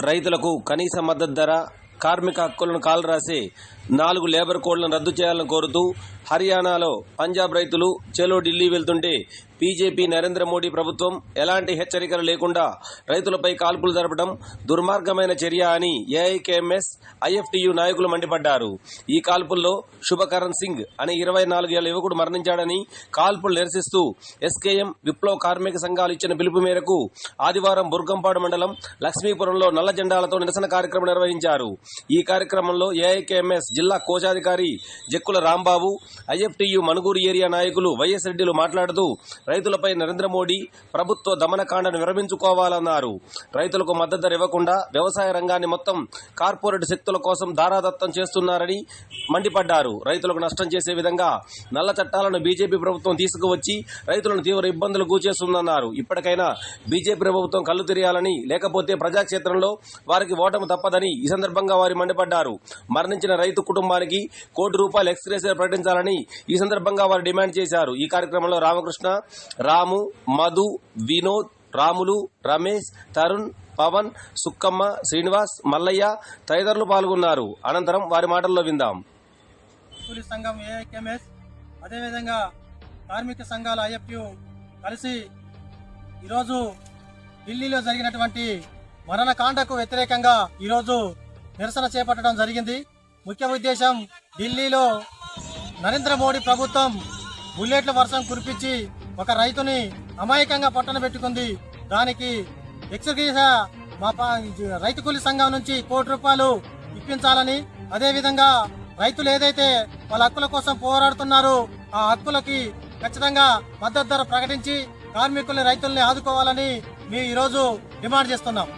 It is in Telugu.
రైతులకు కనీస మద్దతు ధర, కార్మిక హక్కులను కాలరాసే 4 లేబర్ కోడ్లను రద్దు చేయాలని కోరుతూ హర్యానాలో పంజాబ్ రైతులు చలో ఢిల్లీ వెళ్తుంటే బీజేపీ నరేంద్ర మోడీ ప్రభుత్వం ఎలాంటి హెచ్చరికలు లేకుండా రైతులపై కాల్పులు జరపడం దుర్మార్గమైన చర్య అని ఏఐకేఎంఎస్, ఐఎఫ్టీయూ నాయకులు మండిపడ్డారు. ఈ కాల్పుల్లో శుభకరణ్ సింగ్ అనే 24 ఏళ్ల యువకుడు మరణించాడని, కాల్పులు నిరసిస్తూ ఎస్కేఎం, విప్లవ కార్మిక సంఘాలు ఇచ్చిన పిలుపు మేరకు ఆదివారం బుర్గంపాడు మండలం లక్ష్మీపురంలో నల్ల జెండాలతో నిరసన కార్యక్రమం నిర్వహించారు. ఈ కార్యక్రమంలో ఏఐకేఎంఎస్ జిల్లా కోశాధికారి జక్కుల రాంబాబు, ఐఎఫ్టీయూ మనుగూరు ఏరియా నాయకులు వైఎస్ రెడ్డిలు మాట్లాడుతూ రైతులపై నరేంద్ర మోడీ ప్రభుత్వ దమనకాండను విరమించుకోవాలన్నారు. రైతులకు మద్దతు ధర ఇవ్వకుండా వ్యవసాయ రంగాన్ని మొత్తం కార్పొరేట్ శక్తుల కోసం దారాదత్తం చేస్తున్నారని మండిపడ్డారు. రైతులకు నష్టం చేసే విధంగా నల్ల చట్టాలను బీజేపీ ప్రభుత్వం తీసుకువచ్చి రైతులను తీవ్ర ఇబ్బందులు గురిచేస్తుందన్నారు. ఇప్పటికైనా బీజేపీ ప్రభుత్వం కళ్లు తెరియాలని, లేకపోతే ప్రజాక్షేత్రంలో వారికి ఓటమి తప్పదని ఈ సందర్భంగా వారు మండిపడ్డారు. మరణించిన రైతు కుటుంబానికి ₹1 ఎక్స్గ్రేషియా ప్రకటించాలని ఈ సందర్భంగా వారు డిమాండ్ చేశారు. ఈ కార్యక్రమంలో రామకృష్ణ, రాము, మధు, వినోద్, రాములు, రమేష్, తరుణ్, పవన్, సుక్కమ్మ, శ్రీనివాస్, మల్లయ్య తదితరులు పాల్గొన్నారు. అనంతరం వారి మాటల్లో విందాం. కూలీ సంఘం ఏఐకేఎంఎస్, అదేవిధంగా కార్మిక సంఘాల ఐఎఫ్టీయూ కలిసి ఈరోజు ఢిల్లీలో జరిగినటువంటి మరణకాండకు వ్యతిరేకంగా ఈరోజు నిరసన చేపట్టడం జరిగింది. ముఖ్య ఉద్దేశం, ఢిల్లీలో నరేంద్ర మోడీ ప్రభుత్వం బుల్లెట్ల వర్షం కురిపించి ఒక రైతుని అమాయకంగా పట్టణ పెట్టుకుంది. దానికి ఎక్స్గ్రేషియా మా రైతు కూలీ సంఘం నుంచి ₹1 ఇప్పించాలని, అదేవిధంగా రైతులు ఏదైతే వాళ్ళ హక్కుల కోసం పోరాడుతున్నారో ఆ హక్కులకి ఖచ్చితంగా మద్దతు ధర ప్రకటించి కార్మికుల్ని, రైతుల్ని ఆదుకోవాలని మేము ఈరోజు డిమాండ్ చేస్తున్నాం.